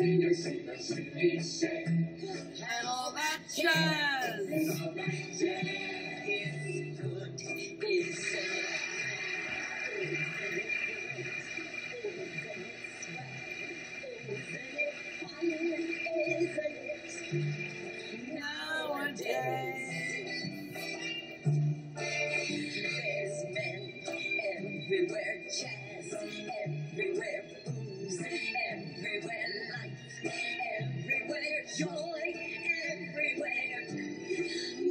And all that jazz. There's men everywhere, jazz everywhere, booze everywhere, life everywhere, joy everywhere.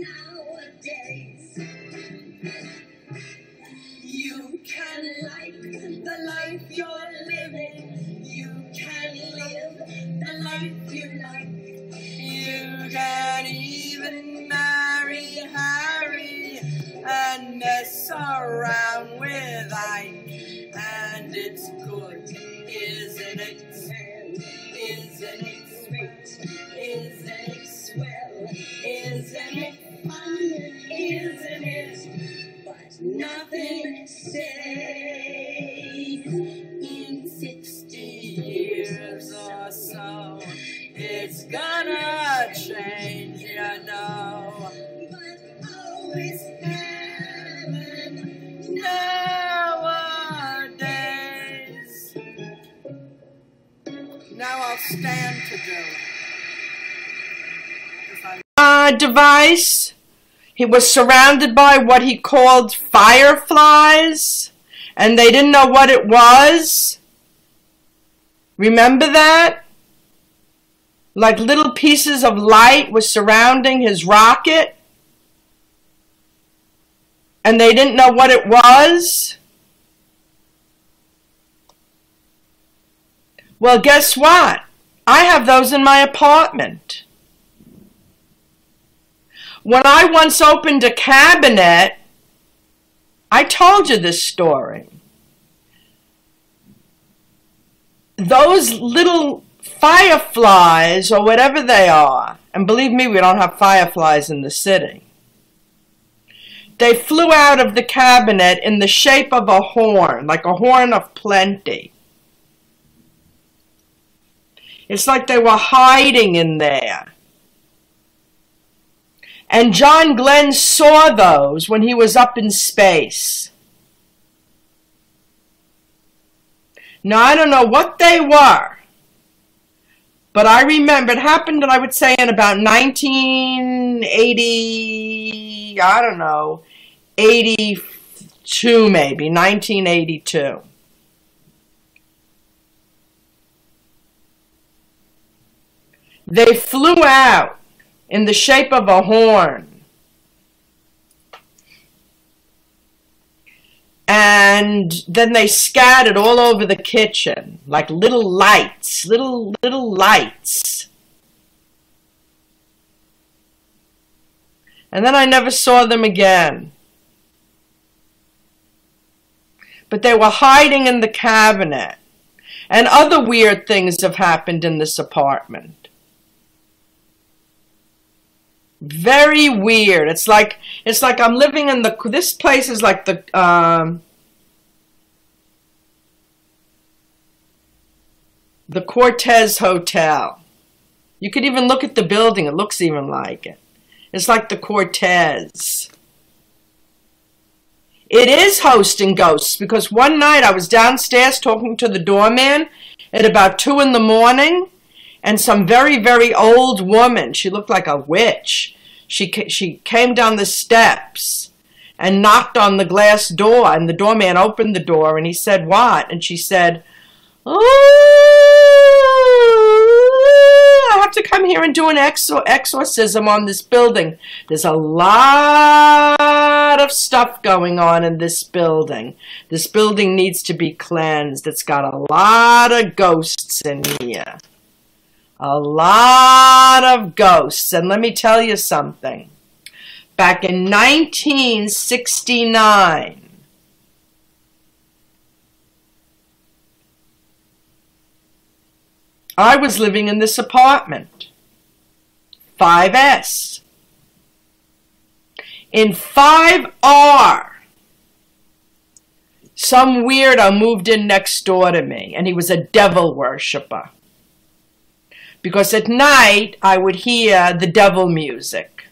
Nowadays, you can like the life you're living. You can live the life you like. You can even marry Harry and mess around with Ike, and it's good, isn't it? Isn't it sweet? Isn't it swell? Isn't it fun? Isn't it? But nothing stays in 60 years or so. It's gonna change, you know. But always heaven nowadays. Now I'll stand to do it. Device. He was surrounded by what he called fireflies, and they didn't know what it was. Remember that? Like little pieces of light were surrounding his rocket, and they didn't know what it was. Well, guess what? I have those in my apartment. When I once opened a cabinet, I told you this story. Those little fireflies, or whatever they are, and believe me, we don't have fireflies in the city. They flew out of the cabinet in the shape of a horn, like a horn of plenty. It's like they were hiding in there. And John Glenn saw those when he was up in space. Now, I don't know what they were, but I remember it happened, I would say, in about 1980, I don't know, 82 maybe, 1982. They flew out in the shape of a horn. And then they scattered all over the kitchen, like little lights, little lights. And then I never saw them again. But they were hiding in the cabinet. And other weird things have happened in this apartment. Very weird. It's like I'm living in this place is like the Cortez Hotel. You could even look at the building. It looks even like it. It's like the Cortez. It is hosting ghosts, because one night I was downstairs talking to the doorman at about 2 in the morning. And some very, very old woman, she looked like a witch. She came down the steps and knocked on the glass door, and the doorman opened the door, and he said, "What?" And she said, "Oh, I have to come here and do an exorcism on this building. There's a lot of stuff going on in this building. This building needs to be cleansed. It's got a lot of ghosts in here. A lot of ghosts." And let me tell you something. Back in 1969, I was living in this apartment, 5S. In 5R, some weirdo moved in next door to me, and he was a devil worshiper. because at night I would hear the devil music.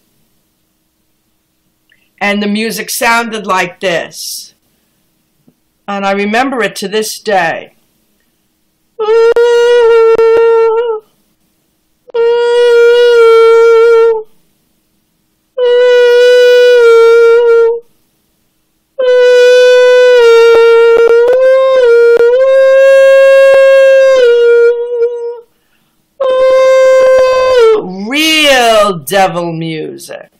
And the music sounded like this. And I remember it to this day. Ooh, ooh, ooh, ooh, real devil music.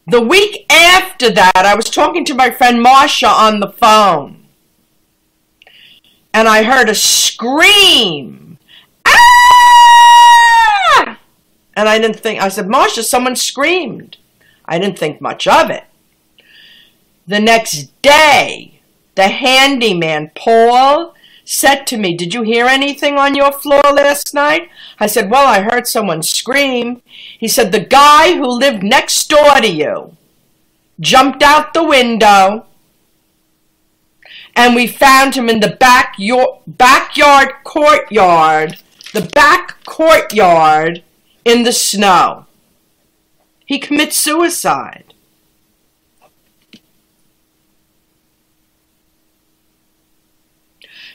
The week after that, I was talking to my friend Marsha on the phone, and I heard a scream. Ah! And I said, Marsha, someone screamed. I didn't think much of it. The next day, the handyman, Paul, said to me, did you hear anything on your floor last night? I said, well, I heard someone scream. He said, the guy who lived next door to you jumped out the window, and we found him in the back courtyard in the snow. He commits suicide.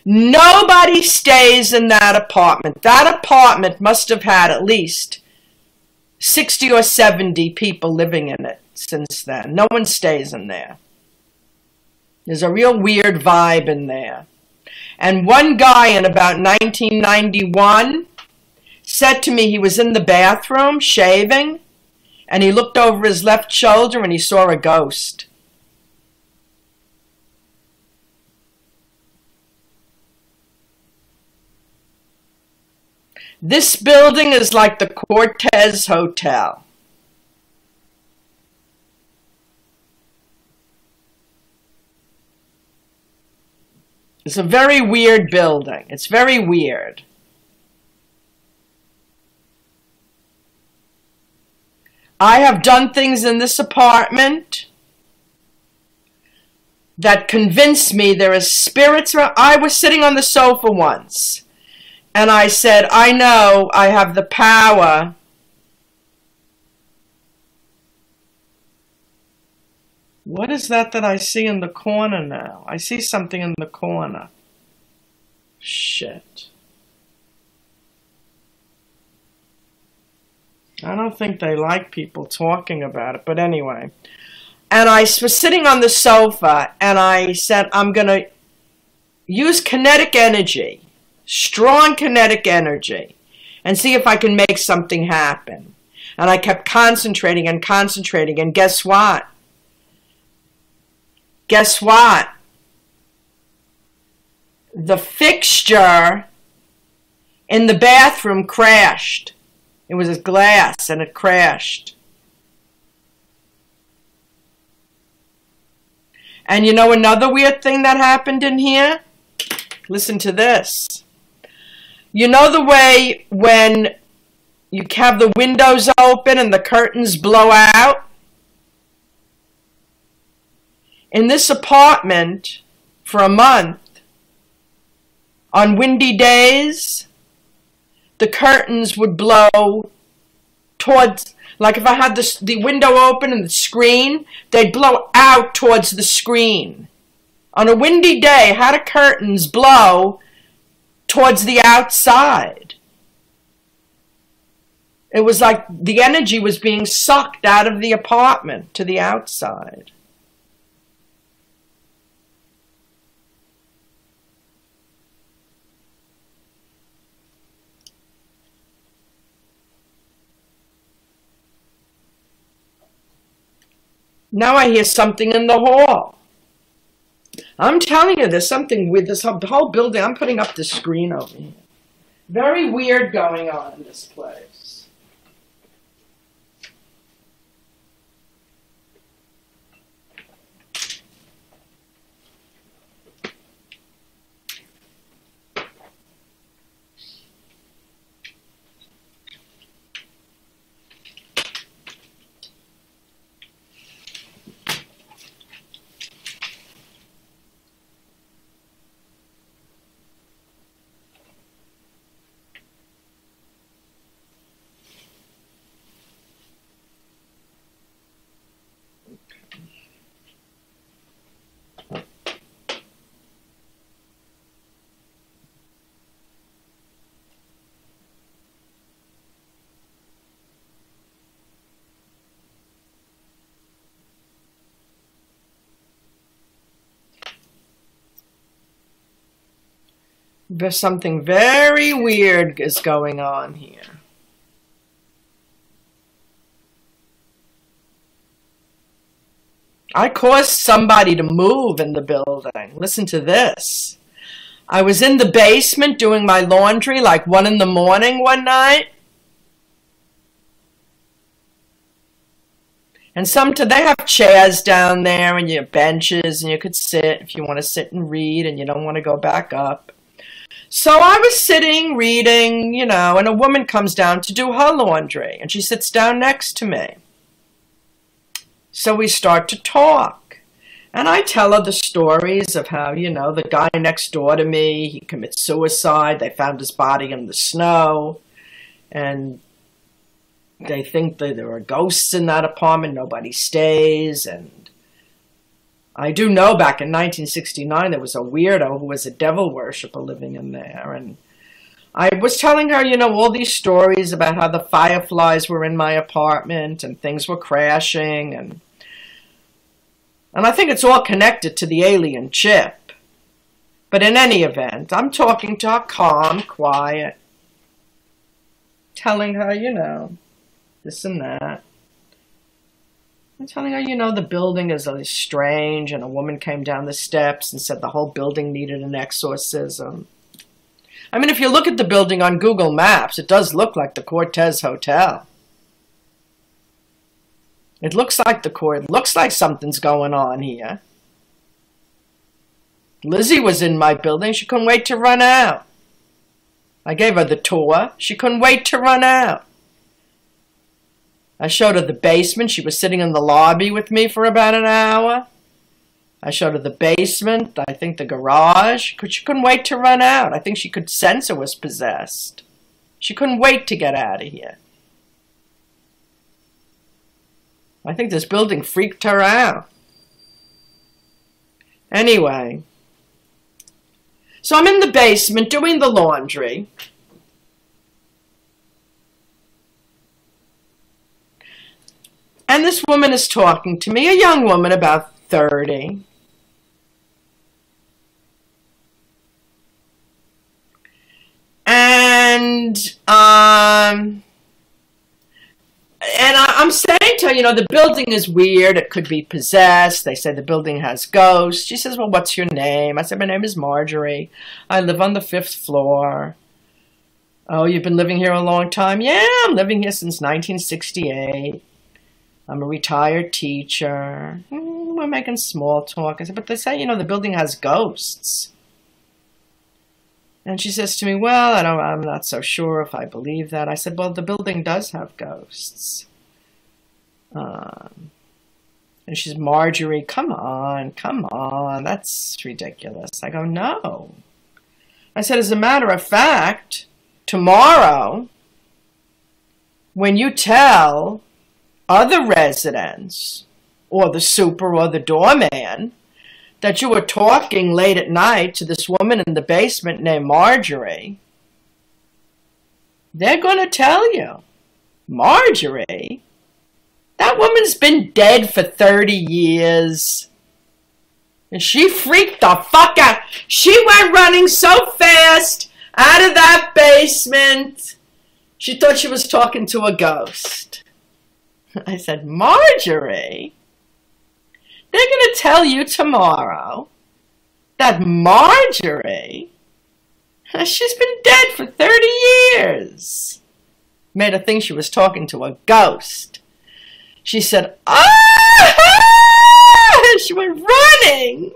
Nobody stays in that apartment. That apartment must have had at least 60 or 70 people living in it since then. No one stays in there. There's a real weird vibe in there. And one guy in about 1991 said to me he was in the bathroom shaving, and he looked over his left shoulder and he saw a ghost. This building is like the Cortez Hotel. It's a very weird building. It's very weird. I have done things in this apartment that convinced me there is spirits around. I was sitting on the sofa once, and I said, I know I have the power What is that I see in the corner now? I see something in the corner. Shit. I don't think they like people talking about it, but anyway. And I was sitting on the sofa, and I said, I'm going to use kinetic energy, strong kinetic energy, and see if I can make something happen. And I kept concentrating and concentrating, and guess what? Guess what? The fixture in the bathroom crashed. It was a glass, and it crashed. And you know another weird thing that happened in here? Listen to this. You know the way when you have the windows open and the curtains blow out? In this apartment, for a month, on windy days, the curtains would blow towards, like if I had the window open and the screen, they'd blow out towards the screen. On a windy day, how do curtains blow towards the outside? It was like the energy was being sucked out of the apartment to the outside. Now I hear something in the hall. I'm telling you, there's something with this whole building. I'm putting up the screen over here. Very weird going on in this place. There's something very weird is going on here. I caused somebody to move in the building. Listen to this. I was in the basement doing my laundry like 1 in the morning one night. And they have chairs down there and you have benches and you could sit if you want to sit and read and you don't want to go back up. So I was sitting, reading, you know, and a woman comes down to do her laundry and she sits down next to me. So we start to talk. And I tell her the stories of how, you know, the guy next door to me, he commits suicide. They found his body in the snow. And they think that there are ghosts in that apartment. Nobody stays. And I do know back in 1969 there was a weirdo who was a devil worshiper living in there. And I was telling her, you know, all these stories about how the fireflies were in my apartment and things were crashing. And I think it's all connected to the alien chip. But in any event, I'm talking to her calm, quiet, telling her, you know, this and that. I'm telling her, you know, the building is strange, and a woman came down the steps and said the whole building needed an exorcism. I mean, if you look at the building on Google Maps, it does look like the Cortez Hotel. It looks like something's going on here. Lizzie was in my building. She couldn't wait to run out. I gave her the tour. She couldn't wait to run out. I showed her the basement. She was sitting in the lobby with me for about an hour. I showed her the basement, I think the garage. She couldn't wait to run out. I think she could sense it was possessed. She couldn't wait to get out of here. I think this building freaked her out. Anyway, so I'm in the basement doing the laundry. And this woman is talking to me, a young woman about 30. And I'm saying to her, you know, the building is weird. It could be possessed. They say the building has ghosts. She says, well, what's your name? I said, my name is Marjorie. I live on the 5th floor. Oh, you've been living here a long time? Yeah, I'm living here since 1968. I'm a retired teacher. We're making small talk. I said, but they say, you know, the building has ghosts. And she says to me, well, I'm not so sure if I believe that. I said, well, the building does have ghosts. And she says, Marjorie, come on, that's ridiculous. I go, no. I said, as a matter of fact, tomorrow, when you tell other residents, or the super or the doorman, that you were talking late at night to this woman in the basement named Marjorie, they're going to tell you, Marjorie? That woman's been dead for 30 years. And she freaked the fuck out. She went running so fast out of that basement. She thought she was talking to a ghost. I said, Marjorie? They're going to tell you tomorrow that Marjorie, she's been dead for 30 years. Made her think she was talking to a ghost. She said, ah! She went running.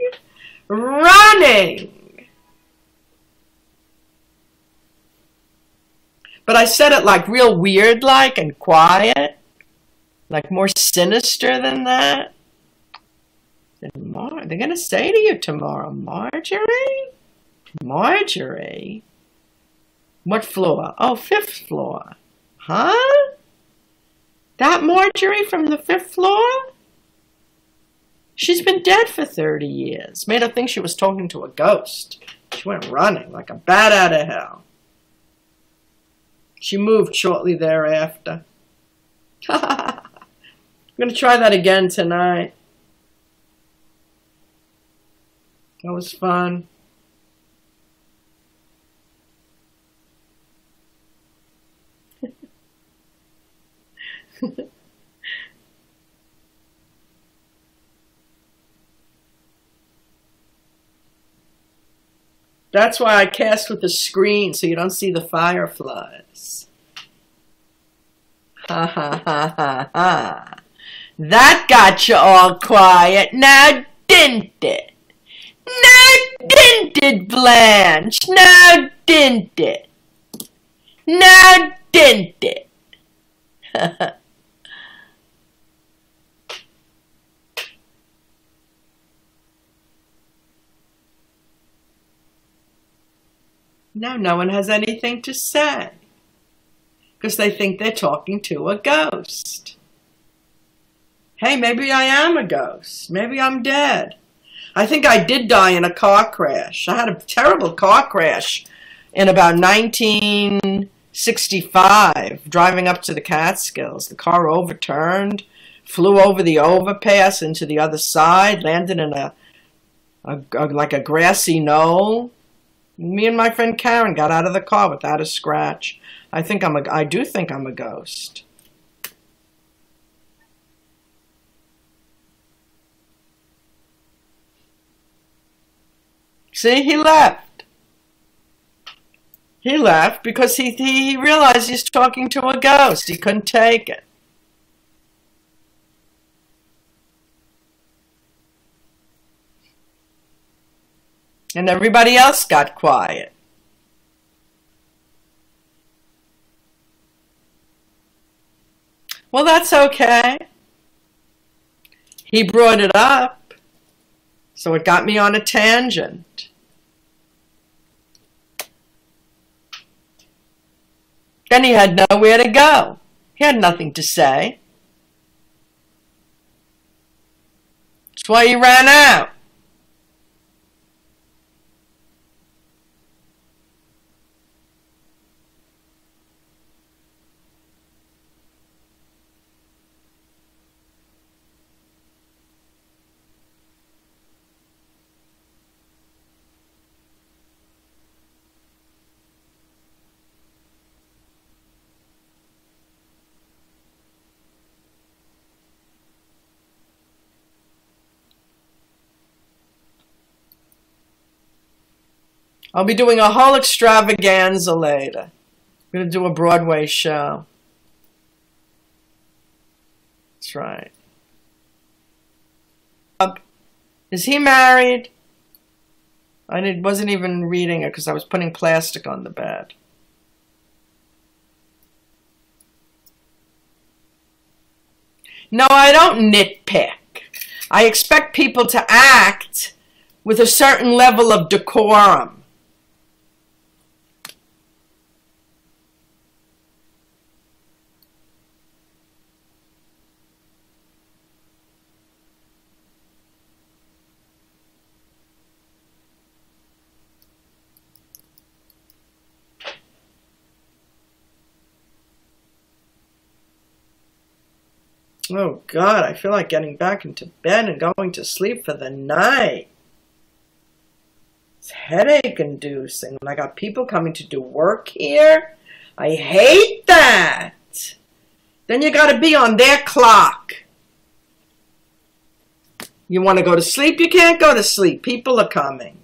But I said it like real weird like and quiet, like more sinister than that. They're going to say to you tomorrow, Marjorie? Marjorie? What floor? Oh, 5th floor. Huh? That Marjorie from the 5th floor? She's been dead for 30 years. Made her think she was talking to a ghost. She went running like a bat out of hell. She moved shortly thereafter. I'm going to try that again tonight. That was fun. That's why I cast with the screen, so you don't see the fireflies. Ha ha ha ha ha. That got you all quiet, now didn't it? Now didn't it, Blanche? Now didn't it? Now didn't it? Now no one has anything to say because they think they're talking to a ghost. Hey, maybe I am a ghost. Maybe I'm dead. I think I did die in a car crash. I had a terrible car crash in about 1965, driving up to the Catskills. The car overturned, flew over the overpass into the other side, landed in like a grassy knoll. Me and my friend Karen got out of the car without a scratch. I do think I'm a ghost. See, he left. He left because he realized he's talking to a ghost. He couldn't take it. And everybody else got quiet. Well, that's okay. He brought it up, so it got me on a tangent. Then he had nowhere to go. He had nothing to say. That's why he ran out. I'll be doing a whole extravaganza later. I'm going to do a Broadway show. That's right. Is he married? I wasn't even reading it because I was putting plastic on the bed. No, I don't nitpick. I expect people to act with a certain level of decorum. Oh God, I feel like getting back into bed and going to sleep for the night. It's headache inducing. I got people coming to do work here. I hate that. Then you got to be on their clock. You want to go to sleep? You can't go to sleep. People are coming.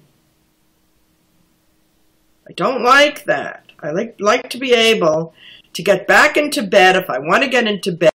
I don't like that. I like to be able to get back into bed if I want to get into bed.